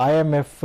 IMF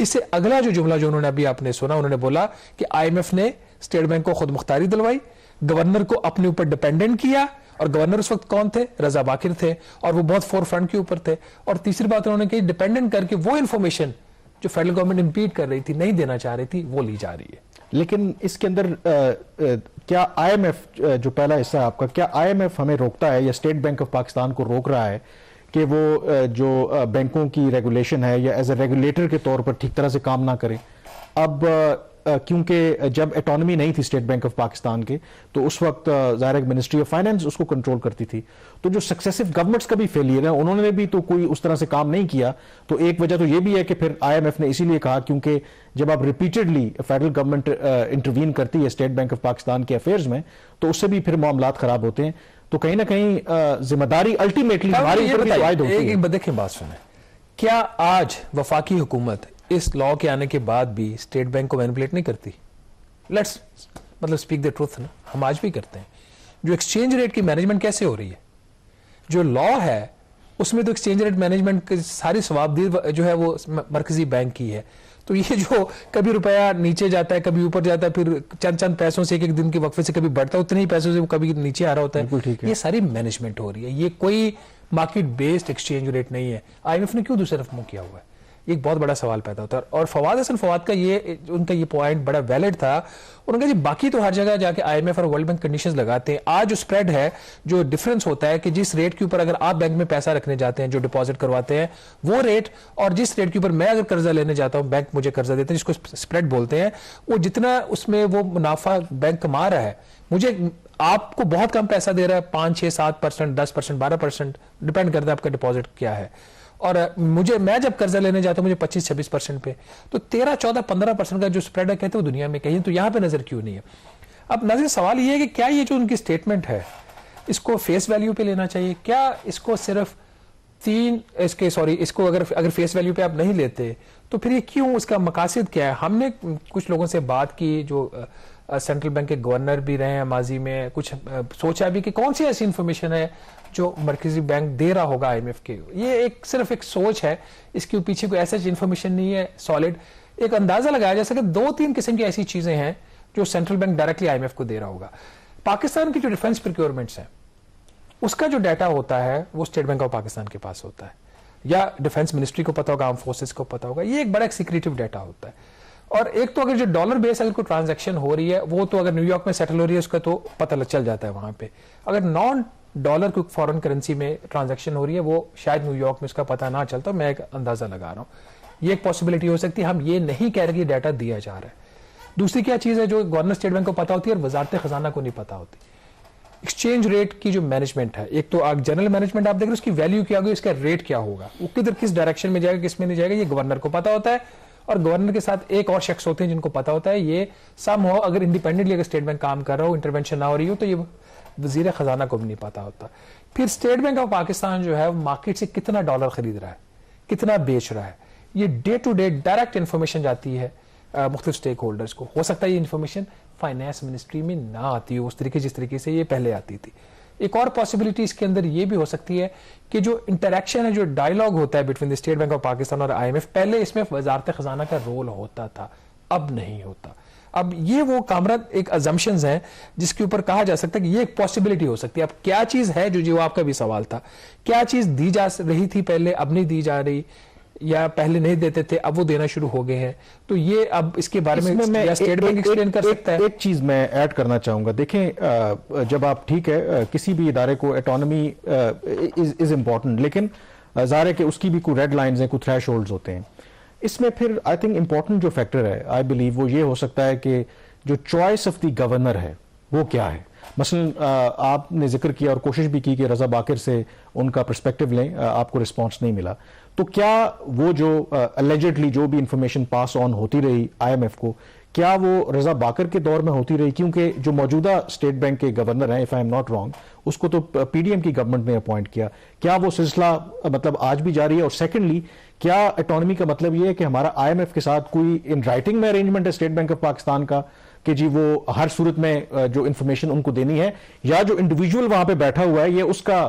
اس سے اگلا جو جملہ جو انہوں نے ابھی آپ نے سنا، انہوں نے بولا کہ آئی ایم ایف نے اسٹیٹ بینک کو خود مختاری دلوائی، گورنر کو اپنے اوپر ڈیپینڈنٹ کیا، اور گورنر اس وقت کون تھے؟ رضا باقر تھے، اور وہ بہت فور فرنٹ کے اوپر تھے. اور تیسری بات انہوں نے کہی ڈیپینڈنٹ کر کے وہ انفارمیشن جو فیڈرل گورنمنٹ امپیڈ کر رہی تھی، نہیں دینا چاہ رہی تھی، وہ لی جا رہی ہے. لیکن اس کے اندر کیا آئی ایم ایف جو پہلا حصہ ہے آپ کا، کیا آئی ایم ایف ہمیں روکتا ہے یا اسٹیٹ بینک آف پاکستان کو روک رہا ہے کہ وہ جو بینکوں کی ریگولیشن ہے یا ایز اے ریگولیٹر کے طور پر ٹھیک طرح سے کام نہ کرے؟ اب کیونکہ جب اٹانومی نہیں تھی اسٹیٹ بینک آف پاکستان کے تو اس وقت ظاہر منسٹری آف فائنانس اس کو کنٹرول کرتی تھی، تو جو سکسیسو گورنمنٹس کا بھی فیلئر ہے انہوں نے بھی تو کوئی اس طرح سے کام نہیں کیا. تو ایک وجہ تو یہ بھی ہے کہ پھر آئی ایم ایف نے اسی لیے کہا کیونکہ جب آپ ریپیٹڈلی فیڈرل گورنمنٹ انٹروین کرتی ہے اسٹیٹ بینک آف پاکستان کے افیئرز میں تو اس سے بھی پھر معاملات خراب ہوتے ہیں. تو کہیں نہ کہیں ذمہ داری الٹیمیٹلی ہماری اوپر بھی عائد ہوتی ہے. دیکھیں بات سنیں، کیا آج وفاقی حکومت اس لا کے آنے کے بعد بھی اسٹیٹ بینک کو مینیپولیٹ نہیں کرتی؟ لیٹس مطلب اسپیک دا ٹروتھ نا، ہم آج بھی کرتے ہیں. جو ایکسچینج ریٹ کی مینجمنٹ کیسے ہو رہی ہے، جو لا ہے اس میں تو ایکسچینج ریٹ مینجمنٹ کی ساری ثوابدید جو ہے وہ مرکزی بینک کی ہے. تو یہ جو کبھی روپیہ نیچے جاتا ہے کبھی اوپر جاتا ہے، پھر چند پیسوں سے ایک دن کے وقفے سے کبھی بڑھتا ہے، اتنے ہی پیسوں سے وہ کبھی نیچے آ رہا ہوتا ہے، یہ ساری مینجمنٹ ہو رہی ہے. یہ کوئی مارکیٹ بیسڈ ایکسچینج ریٹ نہیں ہے. آئی ایم ایف نے کیوں دوسری طرف منہ کیا ہوا ہے؟ ایک بہت بڑا سوال پیدا ہوتا ہے. اور فواد حسن فواد کا ان کا یہ پوائنٹ بڑا ویلڈ تھا. انہوں نے کہا جی باقی تو ہر جگہ جا کے آئی ایم ایف اور ورلڈ بینک کنڈیشنز لگاتے ہیں، آج جو اسپریڈ ہے، جو ڈفرنس ہوتا ہے کہ جس ریٹ کے اوپر اگر آپ بینک میں پیسہ رکھنے جاتے ہیں، جو ڈپازٹ کرواتے ہیں وہ ریٹ، اور جس ریٹ کے اوپر میں اگر قرضہ لینے جاتا ہوں، بینک مجھے قرضہ دیتے ہیں جس کو اسپریڈ بولتے ہیں، وہ جتنا اس میں وہ منافع بینک کما رہا ہے، مجھے آپ کو بہت کم پیسہ دے رہا ہے، 5 6 7%، 10%، 12%، ڈپینڈ کرتا ہے آپ کا ڈپازٹ کیا ہے. اور میں جب قرضہ لینے جاتا ہوں مجھے 25-26% پہ، تو 13-14-15% کا جو اسپریڈ ہے کہتے ہیں وہ دنیا میں کہیں، تو یہاں پہ نظر کیوں نہیں ہے؟ اب نظر سوال یہ ہے کہ کیا یہ جو ان کی اسٹیٹمنٹ ہے اس کو فیس ویلیو پہ لینا چاہیے؟ کیا اس کو صرف اس کو اگر فیس ویلیو پہ آپ نہیں لیتے تو پھر یہ کیوں، اس کا مقاصد کیا ہے؟ ہم نے کچھ لوگوں سے بات کی جو سینٹرل بینک کے گورنر بھی رہے ہیں ماضی میں، کچھ سوچا بھی کہ کون سی ایسی انفارمیشن ہے جو مرکزی بینک دے رہا ہوگا آئی ایم ایف کے. یہ صرف ایک سوچ ہے، اس کے پیچھے کوئی ایسا انفارمیشن نہیں ہے سالڈ. ایک اندازہ لگایا جا سکے 2-3 قسم کی ایسی چیزیں ہیں جو central bank directly I M F کو دے رہا ہوگا. پاکستان کی جو ڈیفنس پروکیورمنٹس ہیں اس کا جو ڈیٹا ہوتا ہے وہ اسٹیٹ بینک آف پاکستان کے پاس ہوتا ہے، یا ڈیفنس منسٹری کو پتا ہوگا، آرم فورسز کو پتا ہوگا. یہ ایک بڑا سیکریٹو ڈیٹا ہوتا ہے. اور ایک تو اگر جو ڈالر بیس اگر کوئی ٹرانزیکشن ہو رہی ہے وہ تو اگر نیو یارک میں سیٹل ہو رہی ہے اس کا تو پتہ چل جاتا ہے وہاں پہ. اگر نان ڈالر کوئی فورن کرنسی میں ٹرانزیکشن ہو رہی ہے وہ شاید نیو یارک میں اس کا پتہ نہ چلتا. میں ایک اندازہ لگا رہا ہوں، یہ ایک پاسبلٹی ہو سکتی ہے. ہم یہ نہیں کہہ رہے کہ ڈیٹا دیا جا رہا ہے. دوسری کیا چیز ہے جو گورنر اسٹیٹ بینک کو پتا ہوتی ہے اور وزارت خزانہ کو نہیں پتا ہوتی؟ ایکسچینج ریٹ کی جو مینجمنٹ ہے. ایک تو جنرل مینجمنٹ آپ دیکھ رہے اس کی ویلیو کیا ہوگی، اس کا ریٹ کیا ہوگا، وہ کدھر کس ڈائریکشن میں جائے گا کس میں نہیں جائے گا، یہ گورنر کو پتا ہوتا ہے. اور گورنر کے ساتھ ایک اور شخص ہوتے ہیں جن کو پتا ہوتا ہے. یہ سم ہو اگر انڈیپینڈنٹلی اگر اسٹیٹ بینک کام کر رہا ہو، انٹرونشن نہ ہو رہی ہو، تو یہ وزیر خزانہ کو بھی نہیں پتا ہوتا. پھر اسٹیٹ بینک آف پاکستان جو ہے مارکیٹ سے کتنا ڈالر خرید رہا ہے، کتنا بیچ رہا ہے، یہ day to day direct information جاتی ہے مختلف اسٹیک ہولڈرز کو. ہو سکتا ہے یہ انفارمیشن فائنانس منسٹری میں نہ آتی ہو اس طریقے جس طریقے سے یہ پہلے آتی تھی. ایک اور پاسبلٹی اس کے اندر یہ بھی ہو سکتی ہے کہ جو انٹریکشن ہے، جو ڈائلاگ ہوتا ہے between the state bank of Pakistan اور آئی ایم ایف، پہلے اس میں وزارت خزانہ کا رول ہوتا تھا، اب نہیں ہوتا. اب یہ وہ کامران ایک ازمپشنز ہیں جس کے اوپر کہا جا سکتا ہے کہ یہ ایک پاسبلٹی ہو سکتی ہے. اب کیا چیز ہے جو آپ کا بھی سوال تھا، کیا چیز دی جا رہی تھی پہلے اب نہیں دی جا رہی، یا پہلے نہیں دیتے تھے اب وہ دینا شروع ہو گئے ہیں، تو یہ اب اس کے بارے میں اسٹیٹ بینک ایکسپلین کر سکتا ہے. ایک چیز میں ایڈ کرنا چاہوں گا. دیکھیں جب آپ ٹھیک ہے کسی بھی ادارے کو اٹانومی از امپورٹنٹ، لیکن ظاہر ہے کہ اس کی بھی کوئی ریڈ لائنز ہیں، کوئی تھریش ہولڈز ہوتے ہیں. اس میں پھر آئی تھنک امپورٹنٹ جو فیکٹر ہے آئی بلیو وہ یہ ہو سکتا ہے کہ جو چوائس آف دی گورنر ہے وہ کیا ہے. مثلا آپ نے ذکر کیا اور کوشش بھی کی کہ رضا باقر سے ان کا پرسپیکٹو لیں، آپ کو رسپانس نہیں ملا. تو کیا وہ جو الیجڈلی جو بھی انفارمیشن پاس آن ہوتی رہی آئی ایم ایف کو، کیا وہ رضا باقر کے دور میں ہوتی رہی؟ کیونکہ جو موجودہ اسٹیٹ بینک کے گورنر ہیں، if I am not wrong, اس کو تو پی ڈی ایم کی گورنمنٹ نے اپوائنٹ کیا. کیا وہ سلسلہ مطلب آج بھی جاری ہے؟ اور سیکنڈلی کیا اٹانومی کا مطلب یہ ہے کہ ہمارا آئی ایم ایف کے ساتھ کوئی ان رائٹنگ میں ارینجمنٹ ہے اسٹیٹ بینک آف پاکستان کا کہ جی وہ ہر صورت میں جو انفارمیشن ان کو دینی ہے، یا جو انڈیویجول وہاں پہ بیٹھا ہوا ہے یہ اس کا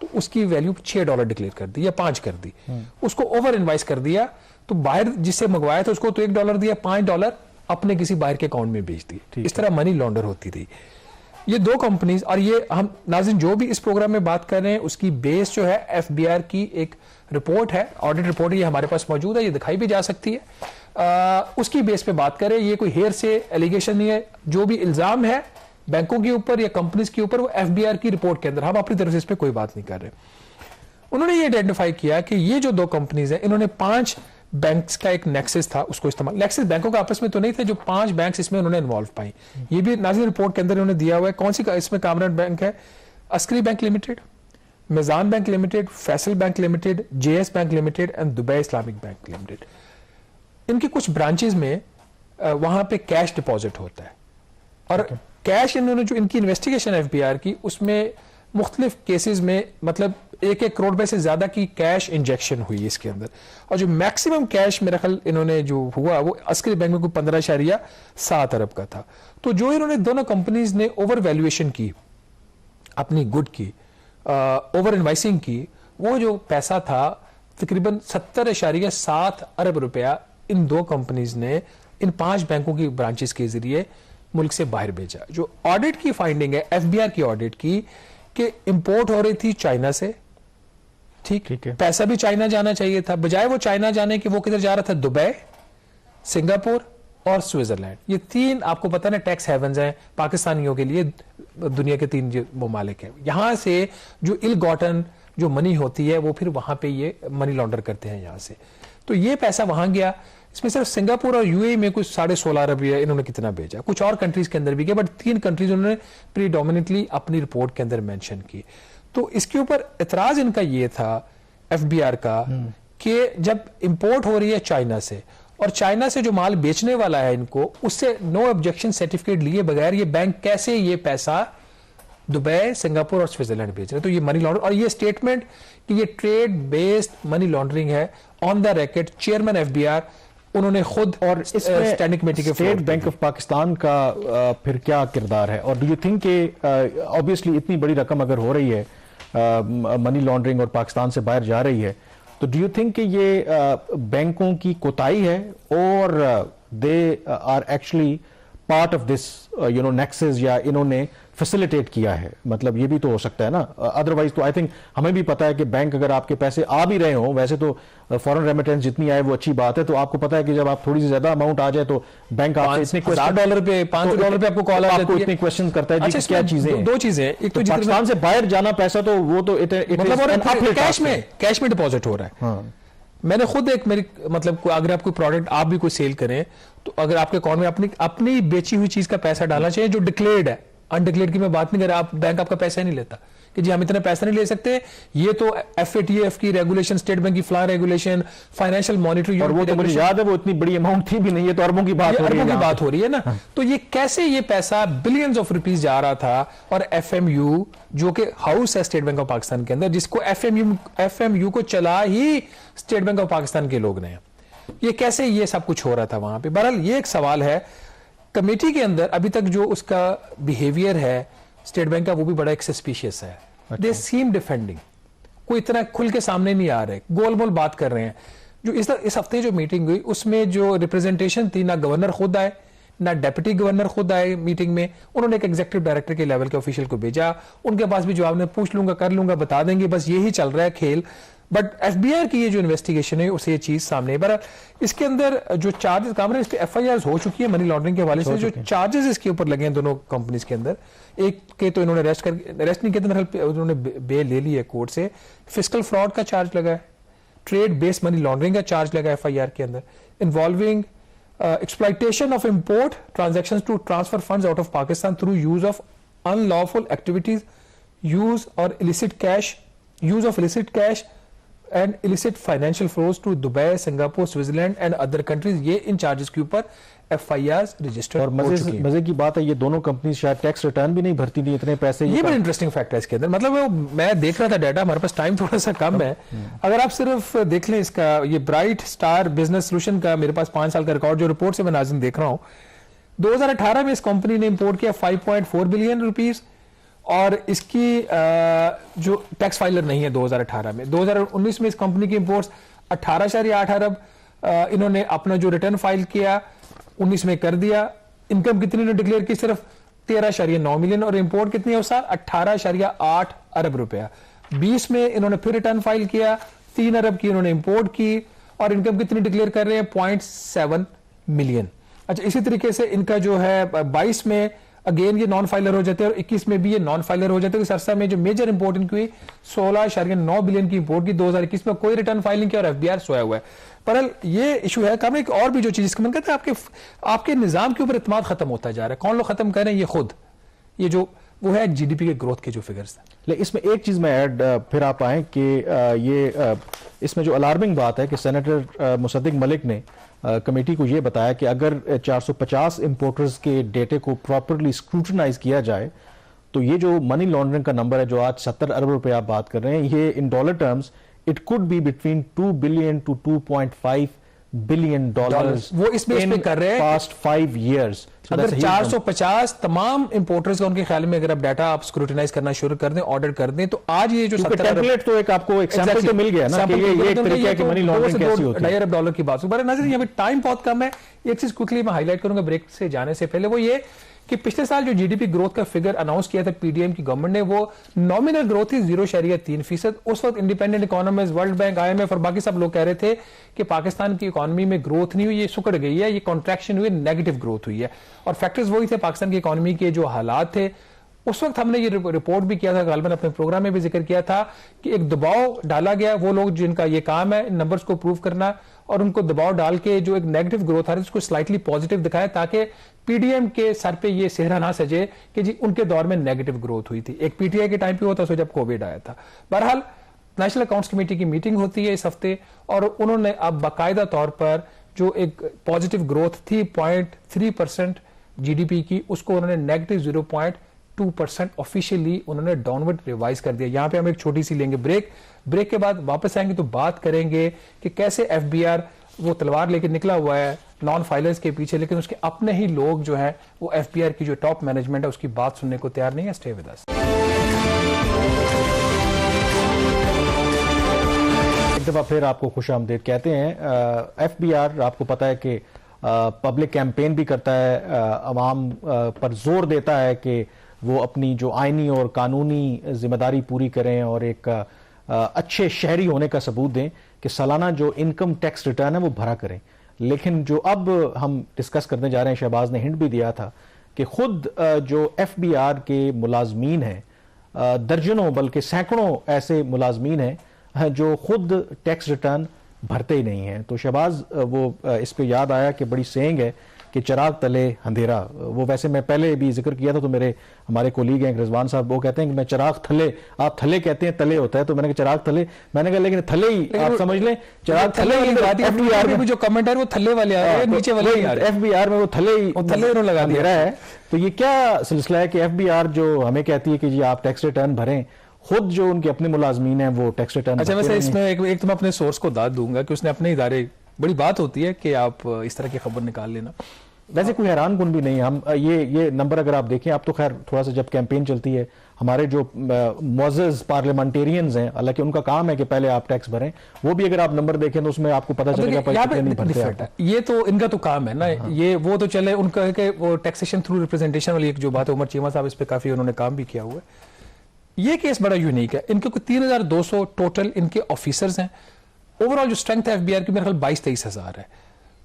تو اس کی ویلیو $6 ڈکلیئر کر دی یا 5 کر دی, اس کو اوور انوائس کر دیا, تو باہر جس سے منگوایا تھا اس کو تو $1 دیا, $5 اپنے کسی باہر کے اکاؤنٹ میں بیچ دی. اس طرح منی لانڈر ہوتی رہی. یہ 2 کمپنیز, اور یہ ہم ناظرین جو بھی اس پروگرام میں بات کر رہے ہیں اس کی بیس جو ہے FBR کی ایک رپورٹ ہے, آڈٹ رپورٹ, یہ ہمارے پاس موجود ہے, یہ دکھائی بھی جا سکتی ہے. اس کی بیس پہ بات کریں, یہ کوئی ہیئر سے ایلیگیشن نہیں ہے. جو بھی الزام ہے بینکوں کے اوپر یا کمپنیز کے اوپر وہ FBR کی رپورٹ کے اندر, ہم اپنی طرف سے اس پہ کوئی بات نہیں کر رہے. انہوں نے یہ آئیڈینٹیفائی کیا کہ یہ جو 2 کمپنیز ہیں انہوں نے 5 بینکس کا ایک نیکسس تھا, اس کو استعمال, نیکسس بینکوں کا آپس میں تو نہیں تھے, جو 5 بینکس اس میں انہوں نے انوالو پائیں. یہ بھی ناظرین رپورٹ کے اندر انہوں نے دیا ہوا ہے. کون سی اس میں کامران بینک ہے, Askari bank limited, Meezan bank limited, Faysal bank limited, JS bank limited and Dubai Islamic bank limited. ان کی کچھ برانچز میں وہاں پہ کیش ڈپازٹ ہوتا ہے, اور کیش انہوں نے جو ان کی انویسٹیگیشن FBR کی, اس میں مختلف کیسز میں مطلب 1 کروڑ روپے سے زیادہ کی کیش انجیکشن ہوئی اس کے اندر, اور جو میکسیمم کیش میرا خیال انہوں نے جو ہوا وہ عسکری بینک میں کوئی 15.7 ارب کا تھا. تو جو انہوں نے دونوں کمپنیز نے اوور ویلیویشن کی اپنی گڈ کی, اوور انوائسنگ کی, وہ جو پیسہ تھا تقریباً 70.7 ارب روپیہ ان 2 کمپنیز نے ان 5 بینکوں کی برانچز کے ذریعے ملک سے باہر بھیجا. جو آڈٹ کی فائنڈنگ ہے FBR کی آڈٹ کی کہ امپورٹ ہو رہی تھی چائنا سے, ٹھیک ہے, پیسہ بھی چائنا جانا چاہیے تھا, بجائے وہ چائنا جانے کے وہ کدھر جا رہا تھا, دبئی, سنگاپور اور سوئٹزرلینڈ. یہ 3 آپ کو پتہ نا ٹیکس ہیونز ہیں پاکستانیوں کے لیے, دنیا کے 3 ممالک ہیں. یہاں سے جو ill gotten جو منی ہوتی ہے وہ پھر وہاں پہ یہ منی لانڈر کرتے ہیں یہاں سے. تو یہ پیسہ وہاں گیا. اس میں صرف سنگاپور اور UAE میں کچھ 16.5 ارب انہوں نے کتنا بھیجا, کچھ اور کنٹریز کے اندر بھی گیا, بٹ 3 کنٹریز انہوں نے پریڈومیننٹلی اپنی رپورٹ کے اندر مینشن کی. تو اس کے اوپر اعتراض ان کا یہ تھا FBR کا کہ جب امپورٹ ہو رہی ہے چائنا سے, اور چائنا سے جو مال بیچنے والا ہے ان کو, اس سے نو آبجیکشن سرٹیفکیٹ لیے بغیر یہ بینک کیسے یہ پیسہ دبئی, سنگاپور اور سوئٹزرلینڈ بیچ رہے. تو یہ منی لانڈر, اور یہ اسٹیٹمنٹ کہ یہ ٹریڈ بیسڈ منی لانڈرنگ ہے آن دا ریکٹ, چیئرمین FBR انہوں نے خود, اور اسٹینڈنگ کمیٹی کے اسٹیٹ بینک آف پاکستان کا پھر کیا کردار ہے, اور ڈو یو تھنک کہ obviously اتنی بڑی رقم اگر ہو رہی ہے منی لانڈرنگ اور پاکستان سے باہر جا رہی ہے, تو ڈو یو تھنک کہ یہ بینکوں کی کوتاہی ہے, اور they are actually part of this nexus, یا انہوں نے فیسیلیٹیٹ کیا ہے, مطلب یہ بھی تو ہو سکتا ہے نا. ادروائز تو آئی تھنک ہمیں بھی پتا ہے کہ بینک اگر آپ کے پیسے آ بھی رہے ہوں, ویسے تو فورن ریمیٹنس جتنی آئے وہ اچھی بات ہے, تو آپ کو پتا ہے کہ جب آپ تھوڑی سی زیادہ اماؤنٹ آ جائے تو بینک آپ سے $1,000 پہ $500 پہ آپ کو کال آ جاتی ہے, اتنی کوشچن کرتا ہے جی کیا چیزیں ہیں. 2 چیزیں, ایک تو پاکستان سے باہر جانا پیسہ تو وہ تو مطلب کیش میں ڈپازٹ ہو رہا ہے. میں نے خود ایک میری مطلب اگر آپ کوئی پروڈکٹ آپ بھی کوئی سیل کریں, تو اگر آپ کے اکاؤنٹ میں اپنی بیچی ہوئی چیز کا پیسہ ڈالنا چاہیے جو ڈکلیئرڈ ہے, انڈکلیئرڈ کی میں بات نہیں کر رہا, آپ بینک آپ کا پیسہ نہیں لیتا کہ جی ہم اتنا پیسہ نہیں لے سکتے, یہ تو FATF کی ریگولیشن, اسٹیٹ بینک کی فلاں ریگولیشن, فائنینشیل مانیٹری, اور وہ تو مجھے یاد ہے وہ اتنی بڑی اماؤنٹ تھی بھی نہیں, یہ تو اربوں کی بات ہو رہی ہے نا. تو یہ کیسے یہ پیسہ بلینز آف روپیز جا رہا تھا, اور FMU جو کہ ہاؤس ہے اسٹیٹ بینک آف پاکستان کے اندر, جس کو FMU کو چلا ہی اسٹیٹ بینک آف پاکستان کے لوگ نے, یہ کیسے یہ سب کچھ ہو رہا تھا وہاں پہ. بہرحال یہ ایک سوال ہے کمیٹی کے اندر, ابھی تک جو اس کا بیہیویئر ہے اسٹیٹ بینک کا وہ بھی بڑا ایک سسپیشیس ہے. دے سیم ڈیفینڈنگ, کوئی اتنا کھل کے سامنے نہیں آ رہے, گول مول بات کر رہے ہیں. جو اس ہفتے جو میٹنگ ہوئی اس میں جو ریپرزنٹیشن تھی, نہ گورنر خود آئے نہ ڈیپٹی گورنر خود آئے میٹنگ میں, انہوں نے ایک ایگزیکٹو ڈائریکٹر کے لیول کے آفیشیل کو بھیجا, ان کے پاس بھی جواب نے پوچھ لوں گا, کر لوں گا, بتا دیں گے, بس یہی چل رہا ہے کھیل. بٹ FBR کی یہ جو انویسٹیگیشن ہے اسے یہ چیز سامنے ہے. بہرحال اس کے اندر جو چارجز کام اس پہ FIRs ہو چکی ہے منی لانڈرنگ کے حوالے سے, جو چارجز اس کے اوپر لگے ہیں دونوں کمپنیز کے اندر, ایک کے تو انہوں نے ریسٹ نہیں کیا, انہوں نے بیل لے لی ہے کورٹ سے, فسکل فراڈ کا چارج لگا ہے, ٹریڈ بیس منی لانڈرنگ کا چارج لگا ہے FIR کے اندر, involving exploitation of import transaction to transfer funds out of Pakistan through use of unlawful activities, use اور illicit cash and illicit financial flows to Dubai, Singapore, Switzerland and other countries. یہ ان charges کے اوپر FIRs register اور مزے کی بات ہے یہ دونوں کمپنیز شاید ٹیکس ریٹرن بھی نہیں بھرتی تھی اتنے پیسے. یہ بڑا انٹرسٹنگ فیکٹ ہے اس کے اندر, مطلب میں دیکھ رہا تھا ڈیٹا, ہمارے پاس ٹائم تھوڑا سا کم ہے, اگر آپ صرف دیکھ لیں اس کا یہ برائٹ اسٹار بزنس سولوشن کا میرے پاس 5 سال کا ریکارڈ جو رپورٹ سے میں ناظرین دیکھ رہا ہوں, 2018 میں اس کمپنی نے امپورٹ کیا 5.4 بلین روپیز, اور اس کی جو ٹیکس فائلر نہیں ہے 2018 میں. 2019 میں اس کمپنی کی امپورٹس 18.8 ارب انہوں نے اپنا جو ریٹرن فائل کیا 19 میں کر دیا. انکم کتنی نے ڈکلیئر کی؟ صرف 13.9 ملین, اور امپورٹ کتنی ہے اس سال 18.8 ارب روپیہ. 20 میں انہوں نے پھر ریٹرن فائل کیا, 3 ارب کی انہوں نے امپورٹ کی, اور انکم کتنی ڈکلیئر کر رہے ہیں 0.7 ملین. اچھا, اسی طریقے سے ان کا جو ہے 22 میں اگین یہ نان فائلر ہو جاتے ہیں, اور 21 میں بھی یہ نان فائلر ہو جاتے ہیں. اس عرصہ میں جو میجر امپورٹ ان کی ہوئی 16.9 بلین کی امپورٹ کی. 2021 میں کوئی ریٹرن فائل نہیں کیا, اور FBR سویا ہوا ہے. پرل یہ ایشو ہے. کام ایک اور بھی جو چیز میں کہتے ہیں آپ کے نظام کے اوپر اعتماد ختم ہوتا جا رہا ہے. کون لوگ ختم کر رہے ہیں؟ یہ خود, یہ جو وہ ہے GDP کے گروتھ کے جو فگرز ہیں. لیکن اس میں ایک چیز میں ایڈ پھر آپ آئیں کہ یہ اس میں جو الارمنگ بات ہے کہ سینیٹر مصدق ملک نے کمیٹی کو یہ بتایا کہ اگر 450 امپورٹرز کے ڈیٹے کو پراپرلی اسکروٹنائز کیا جائے تو یہ جو منی لانڈرنگ کا نمبر ہے جو آج 70 ارب روپے آپ بات کر رہے ہیں, یہ in dollar terms it could be between 2 billion to 2.5 billion dollars وہ اس میں کر رہے ہیں پاسٹ 5 ایئرز. اگر 450 تمام امپورٹرز کا ان کے خیال میں اگر آپ ڈیٹا آپ اسکروٹنائز کرنا شروع کر دیں, آرڈر کر دیں, تو آج یہ جو ٹیمپلیٹ تو ایک آپ کو ایگزامپل تو مل گیا نا کہ یہ ایک طریقہ ہے کہ منی لانڈرنگ کیسی ہوتی ہے. 2.5 ارب ڈالر کی بات. ناظرین یہاں پہ ٹائم بہت کم ہے. ایک چیز کوئکلی میں ہائی لائٹ کروں گا بریک سے جانے سے پہلے, وہ یہ کہ پچھلے سال جو GDP گروتھ کا فگر اناؤنس کیا تھا PDM کی گورنمنٹ نے, وہ نامنل گروتھ تھی 0.3%. اس وقت independent economist, world bank, IMF اور باقی سب لوگ کہہ رہے تھے کہ پاکستان کی اکانومی میں گروتھ نہیں ہوئی, یہ سکڑ گئی ہے, یہ کانٹریکشن ہوئی, نیگیٹو گروتھ ہوئی ہے. اور فیکٹرز وہی تھے پاکستان کی اکانومی کے جو حالات تھے. اس وقت ہم نے یہ رپورٹ بھی کیا تھا, غالباً اپنے پروگرام میں بھی ذکر کیا تھا کہ ایک دباؤ ڈالا گیا. وہ لوگ جن کا یہ کام ہے ان نمبرز کو پروف کرنا, اور ان کو دباؤ ڈال کے جو ایک نیگیٹو گروتھ آ رہی ہے اس کو سلائٹلی پازیٹیو دکھائے, تاکہ PDM کے سر پہ یہ صحرا نہ سجے کہ جی ان کے دور میں نیگیٹو گروتھ ہوئی تھی. ایک PTI کے ٹائم پہ ہوتا جب کووڈ آیا تھا. بہرحال نیشنل اکاؤنٹس کمیٹی کی میٹنگ ہوتی ہے اس ہفتے, اور انہوں نے اب باقاعدہ طور پر جو ایک پازیٹیو گروتھ تھی 0.3% GDP کی, اس کو انہوں نے نیگیٹو 0.2% آفیشیلی انہوں نے ڈاؤنورڈ ریوائز کر دیا. یہاں پہ ہم ایک چھوٹی سی لیں گے بریک کے بعد واپس آئیں گے تو بات کریں گے کہ کیسے FBR وہ تلوار لے کے نکلا ہوا ہے نان فائلرز کے پیچھے, لیکن اس کے اپنے ہی لوگ جو ہیں وہ FBR کی جو ٹاپ مینجمنٹ ہے اس کی بات سننے کو تیار نہیں ہے. Stay with us. ایک دفعہ پھر آپ کو خوش آمدید کہتے ہیں. FBR آپ کو پتہ ہے کہ پبلک کیمپین بھی کرتا ہے, عوام پر زور دیتا ہے کہ وہ اپنی جو آئینی اور قانونی ذمہ داری پوری کریں اور ایک اچھے شہری ہونے کا ثبوت دیں کہ سالانہ جو انکم ٹیکس ریٹرن ہے وہ بھرا کریں. لیکن جو اب ہم ڈسکس کرنے جا رہے ہیں, شہباز نے ہنٹ بھی دیا تھا کہ خود جو FBR کے ملازمین ہیں, درجنوں بلکہ سینکڑوں ایسے ملازمین ہیں جو خود ٹیکس ریٹرن بھرتے ہی نہیں ہیں. تو شہباز وہ اس پہ یاد آیا کہ بڑی سینگ ہے کہ چراغ تلے اندھیرا. وہ ویسے میں پہلے بھی ذکر کیا تھا, تو ہمارے کولیگ ہیں رضوان صاحب, وہ کہتے ہیں کہ میں چراغ تھلے, آپ تھلے کہتے ہیں تلے ہوتا ہے, تو میں نے کہا چراغ تھلے, میں نے کہا لیکن تھلے ہی آپ سمجھ لیں, چراغ تھلے FBR میں جو کمنٹ ہے وہ تھلے والے آ رہے ہیں, نیچے والے نہیں آ رہے. FBR میں وہ تھلے لگا دیا ہے. تو یہ کیا سلسلہ ہے کہ FBR جو ہمیں کہتی ہے کہ جی آپ ٹیکس ریٹرن بھریں, خود جو ان کے اپنے ملازمین ہیں وہ ٹیکس ریٹرن. اچھا, ویسے اس میں ایک تو میں اپنے سورس کو داد دوں گا کہ اس نے اپنے ادارے, بڑی بات ہوتی ہے کہ آپ اس طرح کی خبر نکال لینا. ویسے کوئی حیران کن بھی نہیں. ہم یہ نمبر اگر آپ دیکھیں, اب تو خیر تھوڑا سا جب کیمپین چلتی ہے, ہمارے جو معزز پارلیمنٹیرینز ہیں, حالانکہ ان کا کام ہے کہ پہلے آپ ٹیکس بھریں, وہ بھی اگر آپ نمبر دیکھیں تو اس میں آپ کو پتہ چلے گا. یہ تو ان کا تو کام ہے نا, یہ وہ تو چلے ان کا کہ وہ ٹیکسیشن تھرو ریپرزنٹیشن والی ایک جو بات ہے, عمر چیمہ صاحب اس پہ کافی انہوں نے کام بھی کیا ہوا ہے. یہ کیس بڑا یونیک ہے. ان کے کوئی 3200 ٹوٹل ان کے آفیسرز ہیں. اوور آل جو اسٹرینتھ ہے FBR کی میرے خیال 22-23 ہزار ہے.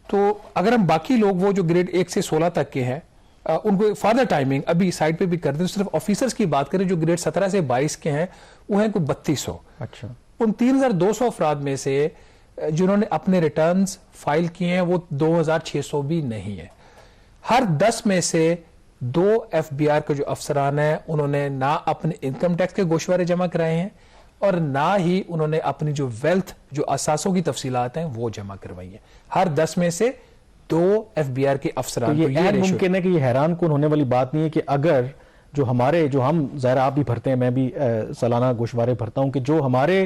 تو اگر ہم باقی لوگ وہ جو گریڈ 1 سے 16 تک کے ہیں ان کو فاردر ٹائمنگ ابھی سائٹ پہ بھی کر دیں, صرف آفیسرز کی بات کریں جو گریڈ 17 سے 22 کے ہیں وہ ہیں کوئی 3200. اچھا, ان 3200 افراد میں سے جنہوں نے اپنے ریٹرنز فائل کیے ہیں وہ 2600 بھی نہیں ہے. ہر 10 میں سے 2 FBR کے جو افسران ہیں انہوں نے نہ اپنے انکم ٹیکس کے گوشوارے جمع کرائے ہیں اور نہ ہی انہوں نے اپنی جو ویلتھ جو اثاثوں کی تفصیلات ہیں وہ جمع کروائی ہیں. ہر 10 میں سے 2 FBR کے افسران. یہ ممکن ہے کہ یہ حیران کن ہونے والی بات نہیں ہے کہ اگر جو ہم ظاہر آپ بھی بھرتے ہیں, میں بھی سالانہ گوشوارے بھرتا ہوں, کہ جو ہمارے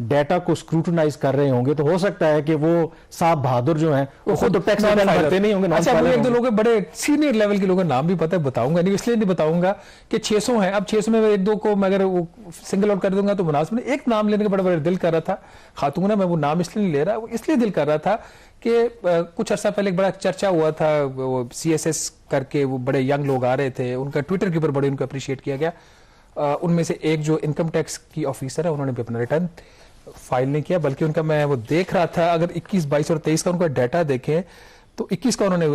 ڈیٹا کو اسکروٹنائز کر رہے ہوں گے تو ہو سکتا ہے کہ وہ صاحب بہادر جو ہیں وہ خود تو ٹیکس بھرتے نہیں ہوں گے. اچھا مجھے ایک دو لوگ بڑے سینئر لیول کے لوگوں کا نام بھی پتہ ہے, بتاؤں گا نہیں, اس لیے نہیں بتاؤں گا کہ 600 ہیں. اب 600 میں ایک دو کو میں اگر وہ سنگل آؤٹ کر دوں گا تو مناسب نہیں. ایک نام لینے کا بڑا دل کر رہا تھا, خاتون ہے, میں وہ نام اس لیے نہیں لے رہا, اس لیے دل کر رہا تھا کہ کچھ عرصہ پہلے ایک بڑا چرچا ہوا تھا, وہ CSS کر کے وہ بڑے ینگ لوگ آ رہے تھے, ان کا ٹویٹر کے اوپر بڑے ان کو اپریشیٹ کیا گیا. ان میں سے ایک جو انکم ٹیکس کی آفیسر ہے, انہوں نے بھی اپنا ریٹرن فائل نہیں کیا, بلکہ ان کا میں وہ دیکھ رہا تھا, اگر 21, 22 اور 23 کا ان کا ڈیٹا دیکھیں تو 21 کا انہوں نے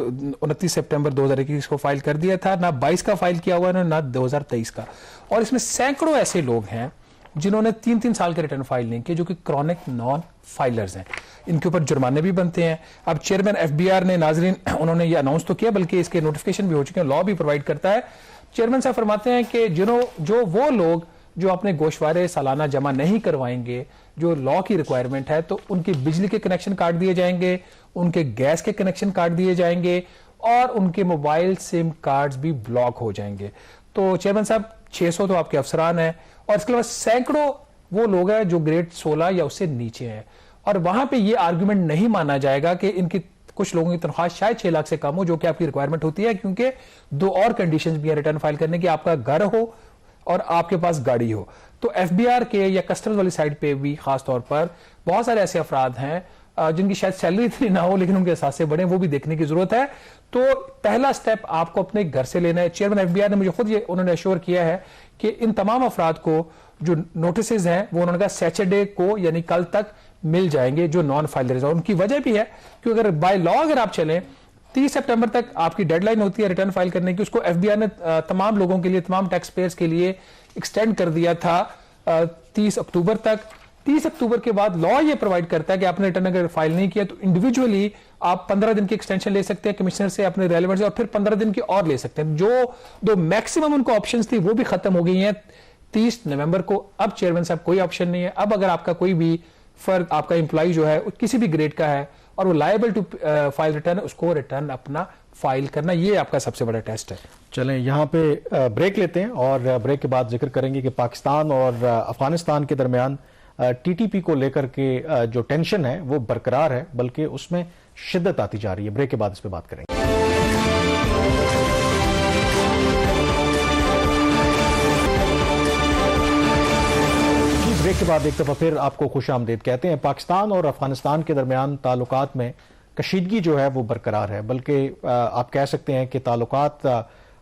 29 سپٹمبر 2021 کو فائل کر دیا تھا, نہ 22 کا فائل کیا ہوا ہے نہ 2023 کا. اور اس میں سینکڑوں ایسے لوگ ہیں جنہوں نے 3 سال کے ریٹرن فائل نہیں کیے, جو کہ کرونک نان فائلرز ہیں. ان کے اوپر جرمانے بھی بنتے ہیں. اب چیئرمین FBR نے, ناظرین, انہوں نے یہ اناؤنس تو کیا, بلکہ اس کے نوٹیفیکیشن بھی ہو چکے ہیں, لا بھی پرووائڈ کرتا ہے. چیئرمین صاحب فرماتے ہیں کہ جو وہ لوگ جو اپنے گوشوارے سالانہ جمع نہیں کروائیں گے, جو لا کی ریکوائرمنٹ ہے, تو ان کے بجلی کے کنیکشن کاٹ دیے جائیں گے, ان کے گیس کے کنیکشن کاٹ دیے جائیں گے, اور ان کے موبائل سم کارڈز بھی بلاک ہو جائیں گے. تو چیئرمین صاحب 600 تو آپ کے افسران ہیں, اور اس کے علاوہ سینکڑوں وہ لوگ ہیں جو گریڈ 16 یا اس سے نیچے ہیں, اور وہاں پہ یہ آرگومنٹ نہیں مانا جائے گا کہ ان کی کچھ لوگوں کی تنخواہ شاید 6 لاکھ سے کم ہو, جو کہ آپ کی ریکوائرمنٹ ہوتی ہے, کیونکہ 2 اور کنڈیشنز بھی ہیں ریٹرن فائل کرنے کی, آپ کا گھر ہو اور آپ کے پاس گاڑی ہو. تو FBR کے یا کسٹمز والی سائڈ پہ بھی خاص طور پر بہت سارے ایسے افراد ہیں جن کی شاید سیلری اتنی نہ ہو لیکن ان کے اثاثے بڑے, وہ بھی دیکھنے کی ضرورت ہے. تو پہلا سٹیپ آپ کو اپنے گھر سے لینا ہے. چیئرمین FBR نے مجھے خود یہ انہوں نے ایشور کیا ہے کہ ان تمام افراد کو جو نوٹسز ہیں وہ انہوں نے کہا سیچرڈے کو یعنی کل تک مل جائیں گے, جو نان فائلرز ہیں. ان کی وجہ بھی ہے کہ اگر بائی لا اگر آپ چلیں 30 سپٹمبر تک آپ کی ڈیڈ لائن ہوتی ہے ریٹرن فائل کرنے کی, اس کو FBR نے تمام لوگوں کے لیے, تمام ٹیکس پیئرز کے لیے ایکسٹینڈ کر دیا تھا 30 اکتوبر تک. 30 اکتوبر کے بعد لا یہ پرووائڈ کرتا ہے کہ آپ نے ریٹرن اگر فائل نہیں کیا تو انڈیویجولی آپ 15 دن کی ایکسٹینشن لے سکتے ہیں کمشنر سے اپنے ریلیونٹ سے, اور پھر 15 دن کی اور لے سکتے ہیں. جو میکسیمم ان کو آپشنز تھی وہ بھی ختم ہو گئی ہیں 30 نومبر کو. اب چیئرمین صاحب کوئی آپشن نہیں ہے. اب اگر آپ کا کوئی بھی فرد, آپ کا امپلائی جو ہے کسی بھی گریڈ کا ہے اور وہ لائبل ٹو فائل ریٹرن, اس کو ریٹرن اپنا فائل کرنا, یہ آپ کا سب سے بڑا ٹیسٹ ہے. چلیں یہاں پہ بریک لیتے ہیں, اور بریک کے بعد ذکر کریں گے کہ پاکستان اور افغانستان کے درمیان TTP کو لے کر کے جو ٹینشن ہے وہ برقرار ہے, بلکہ اس میں شدت آتی جا رہی ہے. بریک کے بعد اس پہ بات کریں گے. بریک کے بعد ایک دفعہ پھر آپ کو خوش آمدید کہتے ہیں. پاکستان اور افغانستان کے درمیان تعلقات میں کشیدگی جو ہے وہ برقرار ہے, بلکہ آپ کہہ سکتے ہیں کہ تعلقات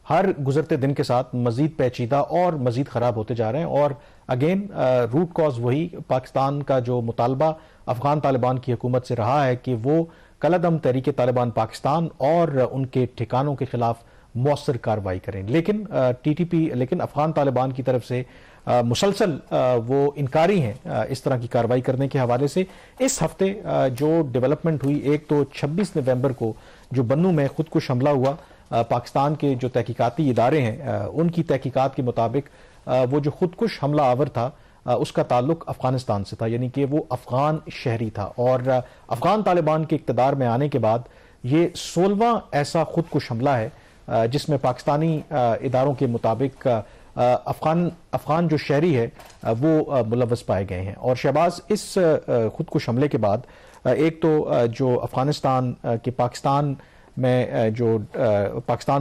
ہر گزرتے دن کے ساتھ مزید پیچیدہ اور مزید خراب ہوتے جا رہے ہیں. اور اگین روٹ کاز وہی پاکستان کا جو مطالبہ افغان طالبان کی حکومت سے رہا ہے کہ وہ کالعدم تحریک طالبان پاکستان اور ان کے ٹھکانوں کے خلاف مؤثر کارروائی کریں. لیکن افغان طالبان کی طرف سے مسلسل وہ انکاری ہیں اس طرح کی کارروائی کرنے کے حوالے سے. اس ہفتے جو ڈیولپمنٹ ہوئی, ایک تو 26 نومبر کو جو بنو میں خودکش حملہ ہوا, پاکستان کے جو تحقیقاتی ادارے ہیں ان کی تحقیقات کے مطابق وہ جو خودکش حملہ آور تھا اس کا تعلق افغانستان سے تھا, یعنی کہ وہ افغان شہری تھا. اور افغان طالبان کے اقتدار میں آنے کے بعد یہ 16واں ایسا خودکش حملہ ہے جس میں پاکستانی اداروں کے مطابق افغان جو شہری ہے وہ ملوث پائے گئے ہیں. اور شہباز, اس خودکش حملے کے بعد ایک تو جو افغانستان کے پاکستان میں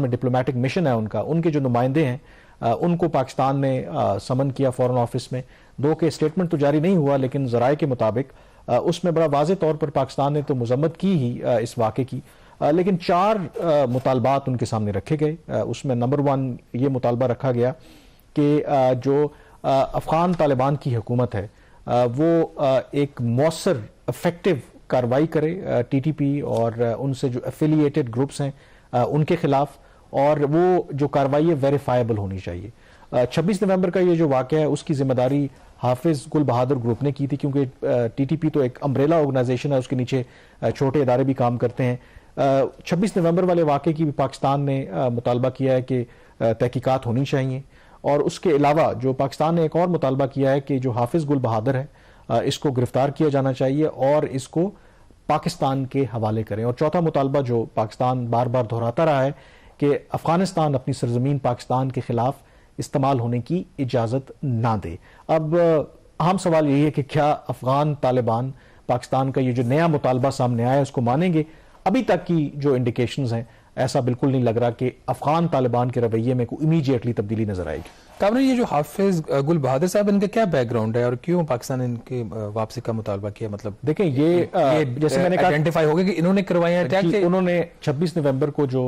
ڈپلومیٹک مشن ہے ان کے جو نمائندے ہیں ان کو پاکستان نے سمن کیا فورن آفس میں. دو کہ اسٹیٹمنٹ تو جاری نہیں ہوا, لیکن ذرائع کے مطابق اس میں بڑا واضح طور پر پاکستان نے تو مذمت کی ہی اس واقعے کی, لیکن 4 مطالبات ان کے سامنے رکھے گئے. اس میں نمبر 1 یہ مطالبہ رکھا گیا کہ جو افغان طالبان کی حکومت ہے وہ ایک مؤثر افیکٹو کارروائی کرے TTP اور ان سے جو ایفیلیٹڈ گروپس ہیں ان کے خلاف, اور وہ جو کارروائی ہے ویریفائبل ہونی چاہیے. 26 نومبر کا یہ جو واقعہ ہے اس کی ذمہ داری حافظ گل بہادر گروپ نے کی تھی, کیونکہ TTP تو ایک امبریلا آرگنائزیشن ہے, اس کے نیچے چھوٹے ادارے بھی کام کرتے ہیں. 26 نومبر والے واقعے کی بھی پاکستان نے مطالبہ کیا ہے کہ تحقیقات ہونی چاہیے. اور اس کے علاوہ جو پاکستان نے ایک اور مطالبہ کیا ہے کہ جو حافظ گل بہادر ہے اس کو گرفتار کیا جانا چاہیے اور اس کو پاکستان کے حوالے کریں. اور چوتھا مطالبہ جو پاکستان بار بار دہراتا رہا ہے کہ افغانستان اپنی سرزمین پاکستان کے خلاف استعمال ہونے کی اجازت نہ دے. اب اہم سوال یہی ہے کہ کیا افغان طالبان پاکستان کا یہ جو نیا مطالبہ سامنے آیا ہے اس کو مانیں گے؟ ابھی تک کی جو انڈیکیشنز ہیں ایسا بالکل نہیں لگ رہا کہ افغان طالبان کے رویے میں کوئی امیجیٹلی تبدیلی نظر آئے گی. کامران، یہ جو حافظ گل بہادر صاحب، ان کا کیا بیک گراؤنڈ ہے اور کیوں پاکستان نے ان کی واپسی کا مطالبہ کیا؟ مطلب دیکھیں یہ جیسے میں نے کہا آئیڈینٹیفائی ہو گیا کہ انہوں نے کروایا اٹیک. انہوں نے 26 نومبر کو جو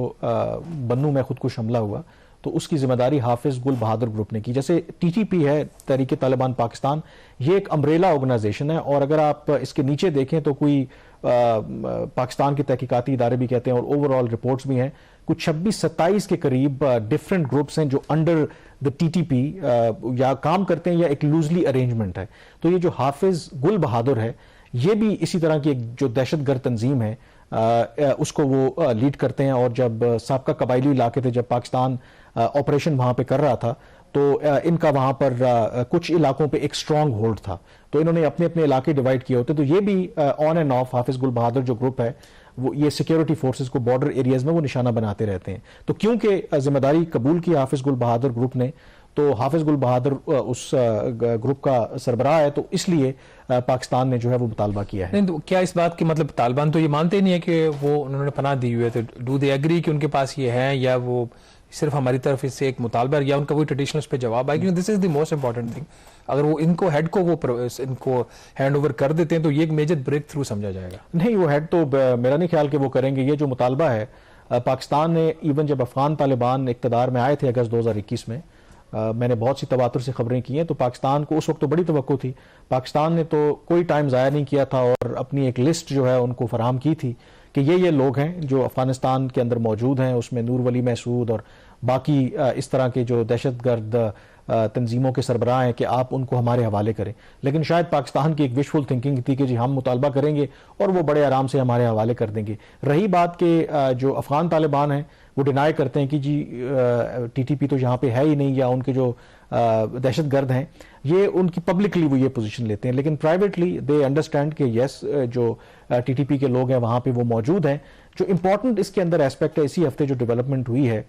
بنو میں خودکش حملہ ہوا تو اس کی ذمہ داری حافظ گل بہادر گروپ نے کی. جیسے ٹی ٹی پی ہے، تحریک طالبان پاکستان، یہ ایک امبریلا آرگنائزیشن ہے، اور اگر آپ اس کے نیچے دیکھیں تو کوئی پاکستان کے تحقیقاتی ادارے بھی کہتے ہیں اور اوور آل رپورٹس بھی ہیں، کچھ 26-27 کے قریب ڈفرنٹ گروپس ہیں جو under the T T P یا کام کرتے ہیں یا ایک لوزلی ارینجمنٹ ہے. تو یہ جو حافظ گل بہادر ہے یہ بھی اسی طرح کی ایک جو دہشت گرد تنظیم ہے اس کو وہ لیڈ کرتے ہیں. اور جب سابقہ قبائلی علاقے تھے، جب پاکستان آپریشن وہاں پہ کر رہا تھا تو ان کا وہاں پر کچھ علاقوں پہ ایک سٹرانگ ہولڈ تھا، تو انہوں نے اپنے اپنے علاقے ڈیوائیڈ کیے ہوتے. تو یہ بھی آن اینڈ آف حافظ گل بہادر جو گروپ ہے وہ یہ سیکیورٹی فورسز کو بارڈر ایریاز میں وہ نشانہ بناتے رہتے ہیں. تو کیونکہ ذمہ داری قبول کی حافظ گل بہادر گروپ نے، تو حافظ گل بہادر اس گروپ کا سربراہ ہے، تو اس لیے پاکستان نے جو ہے وہ مطالبہ کیا ہے. نہیں تو کیا اس بات کی مطلب طالبان تو یہ مانتے نہیں ہے کہ وہ انہوں نے پناہ دی ہوئی ہے، تو ڈو دے ایگری کہ ان کے پاس یہ ہے، یا وہ صرف ہماری طرف اس سے ایک مطالبہ یا ان کا کوئی ٹریڈیشنل اس پہ جواب آئے؟ کیونکہ دس از دی موسٹ امپورٹنٹ تھنگ. اگر وہ ان کو ہیڈ کو وہ ان کو ہینڈ اوور کر دیتے ہیں تو یہ ایک میجر بریک تھرو سمجھا جائے گا. نہیں، وہ ہیڈ تو میرا نہیں خیال کہ وہ کریں گے. یہ جو مطالبہ ہے پاکستان نے ایون جب افغان طالبان اقتدار میں آئے تھے اگست 2021 میں، میں نے بہت سی تواتر سے خبریں کی ہیں، تو پاکستان کو اس وقت تو بڑی توقع تھی. پاکستان نے تو کوئی ٹائم ضائع نہیں کیا تھا اور اپنی ایک لسٹ جو ہے ان کو فراہم کی تھی کہ یہ لوگ ہیں جو افغانستان کے اندر موجود ہیں. اس میں نور ولی محسود اور باقی اس طرح کے جو دہشت گرد تنظیموں کے سربراہ ہیں کہ آپ ان کو ہمارے حوالے کریں. لیکن شاید پاکستان کی ایک وشفل تھنکنگ تھی کہ جی ہم مطالبہ کریں گے اور وہ بڑے آرام سے ہمارے حوالے کر دیں گے. رہی بات کہ جو افغان طالبان ہیں وہ ڈینائی کرتے ہیں کہ جی ٹی ٹی پی تو یہاں پہ ہے ہی نہیں، یا ان کے جو دہشت گرد ہیں یہ ان کی پبلکلی وہ یہ پوزیشن لیتے ہیں، لیکن پرائیویٹلی دے انڈرسٹینڈ کہ یس جو ٹی ٹی پی کے لوگ ہیں وہاں پہ وہ موجود ہیں. جو امپورٹنٹ اس کے اندر ایسپیکٹ ہے، اسی ہفتے جو ڈیولپمنٹ ہوئی ہے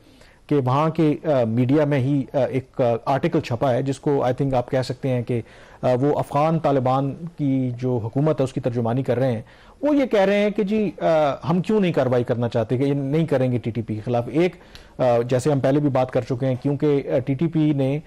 کہ وہاں کے میڈیا میں ہی ایک آرٹیکل چھپا ہے جس کو آئی تھنک آپ کہہ سکتے ہیں کہ وہ افغان طالبان کی جو حکومت ہے اس کی ترجمانی کر رہے ہیں. وہ یہ کہہ رہے ہیں کہ جی ہم کیوں نہیں کارروائی کرنا چاہتے، کہ یہ نہیں کریں گے ٹی ٹی پی کے خلاف. ایک جیسے ہم پہلے بھی بات کر چکے ہیں، کیونکہ ٹی ٹی پی نے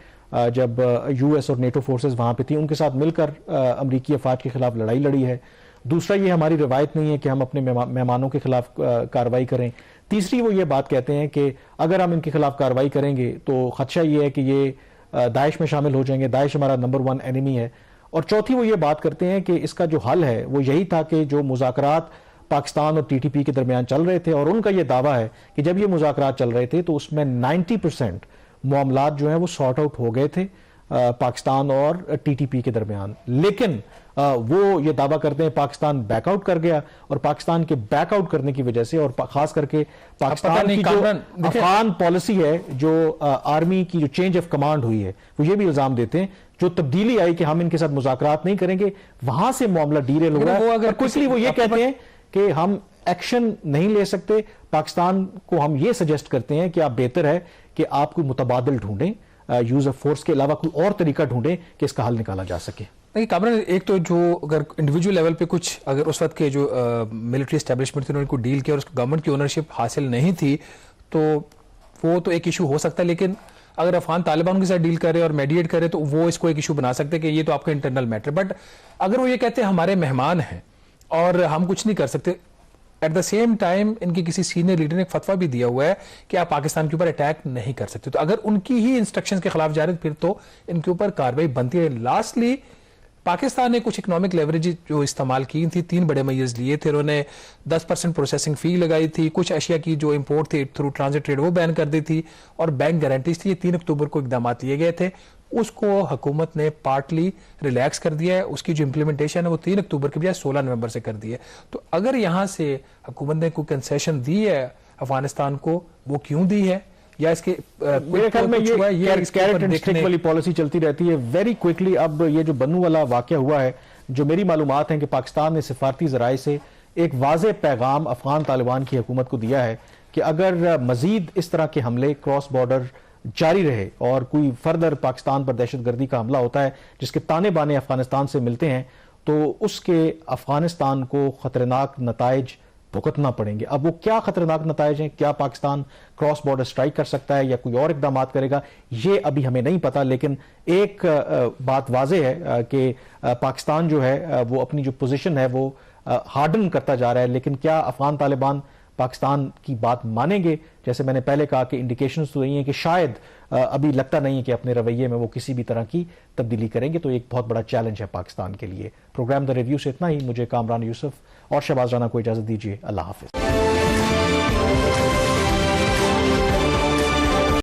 جب یو ایس اور نیٹو فورسز وہاں پہ تھیں ان کے ساتھ مل کر امریکی افواج کے خلاف لڑائی لڑی ہے. دوسرا یہ ہماری روایت نہیں ہے کہ ہم اپنے مہمانوں کے خلاف کارروائی کریں. تیسری وہ یہ بات کہتے ہیں کہ اگر ہم ان کے خلاف کارروائی کریں گے تو خدشہ یہ ہے کہ یہ داعش میں شامل ہو جائیں گے، داعش ہمارا نمبر 1 اینیمی ہے. اور چوتھی وہ یہ بات کرتے ہیں کہ اس کا جو حل ہے وہ یہی تھا کہ جو مذاکرات پاکستان اور ٹی ٹی پی کے درمیان چل رہے تھے، اور ان کا یہ دعویٰ ہے کہ جب یہ مذاکرات چل رہے تھے تو اس میں 90% معاملات جو ہیں وہ سارٹ آؤٹ ہو گئے تھے پاکستان اور ٹی ٹی پی کے درمیان. لیکن وہ یہ دعویٰ کرتے ہیں پاکستان بیک آؤٹ کر گیا، اور پاکستان کے بیک آؤٹ کرنے کی وجہ سے اور خاص کر کے پاکستان کی جو افغان پالیسی ہے، جو آرمی کی جو چینج آف کمانڈ ہوئی ہے، وہ یہ بھی الزام دیتے ہیں جو تبدیلی آئی کہ ہم ان کے ساتھ مذاکرات نہیں کریں گے، وہاں سے معاملہ ڈیریل ہو رہا ہے. اور کوئکلی وہ یہ کہتے ہیں کہ ہم ایکشن نہیں لے سکتے. پاکستان کو ہم یہ سجیسٹ کرتے ہیں کہ آپ بہتر ہے کہ آپ کوئی متبادل ڈھونڈیں، یوز آف فورس کے علاوہ کوئی اور طریقہ ڈھونڈیں کہ اس کا حل نکالا جا سکے. کامران، ایک تو جو اگر انڈیویجول لیول پہ کچھ اگر اس وقت کے جو ملٹری اسٹیبلشمنٹ تھے انہوں نے کو ڈیل کیا اور اس گورنمنٹ کی اونرشپ حاصل نہیں تھی تو وہ تو ایک ایشو ہو سکتا ہے. لیکن اگر افغان طالبان کے ساتھ ڈیل کرے اور میڈیٹ کرے تو وہ اس کو ایک ایشو بنا سکتے ہیں کہ یہ تو آپ کا انٹرنل میٹر. بٹ اگر وہ یہ کہتے ہیں ہمارے مہمان ہیں اور ہم کچھ نہیں کر سکتے، ایٹ دا سیم ٹائم ان کی کسی سینئر لیڈر نے ایک فتویٰ بھی دیا ہوا ہے کہ آپ پاکستان کے اوپر اٹیک نہیں کر سکتے. تو اگر ان کی ہی انسٹرکشنز کے خلاف جا رہے پھر تو ان کے اوپر کارروائی بنتی ہے. لاسٹلی پاکستان نے کچھ اکنامک لیوریج جو استعمال کی تھی، 3 بڑے میز لیے تھے. انہوں نے 10% پروسیسنگ فی لگائی تھی، کچھ اشیاء کی جو امپورٹ تھی تھرو ٹرانزٹ ٹریڈ وہ بین کر دی تھی، اور بینک گارنٹیز تھی. یہ 3 اکتوبر کو اقدامات لیے گئے تھے. اس کو حکومت نے پارٹلی ریلیکس کر دیا ہے. اس کی جو امپلیمنٹیشن ہے وہ 3 اکتوبر کے بجائے 16 نومبر سے کر دی ہے. تو اگر یہاں سے حکومت نے کوئی کنسیشن دی ہے افغانستان کو، وہ کیوں دی ہے، یا اس کے میرے خیال میں یہ کیرٹ اینڈ اسٹک والی پالیسی چلتی رہتی ہے. ویری کوئکلی اب یہ جو بنو والا واقعہ ہوا ہے، جو میری معلومات ہیں کہ پاکستان نے سفارتی ذرائع سے ایک واضح پیغام افغان طالبان کی حکومت کو دیا ہے کہ اگر مزید اس طرح کے حملے کراس بارڈر جاری رہے اور کوئی فردر پاکستان پر دہشت گردی کا حملہ ہوتا ہے جس کے تانے بانے افغانستان سے ملتے ہیں تو اس کے افغانستان کو خطرناک نتائج بھگتنا پڑیں گے. اب وہ کیا خطرناک نتائج ہیں, کیا پاکستان کراس بارڈر سٹرائک کر سکتا ہے یا کوئی اور اقدامات کرے گا, یہ ابھی ہمیں نہیں پتا. لیکن ایک بات واضح ہے کہ پاکستان جو ہے وہ اپنی جو پوزیشن ہے وہ ہارڈن کرتا جا رہا ہے. لیکن کیا افغان طالبان پاکستان کی بات مانیں گے؟ جیسے میں نے پہلے کہا کہ انڈیکیشنز تو یہی ہیں کہ شاید ابھی لگتا نہیں ہے کہ اپنے رویے میں وہ کسی بھی طرح کی تبدیلی کریں گے. تو ایک بہت بڑا چیلنج ہے پاکستان کے لیے. پروگرام دا ریویو سے اتنا ہی. مجھے کامران یوسف اور شہباز رانا کو اجازت دیجیے. اللہ حافظ.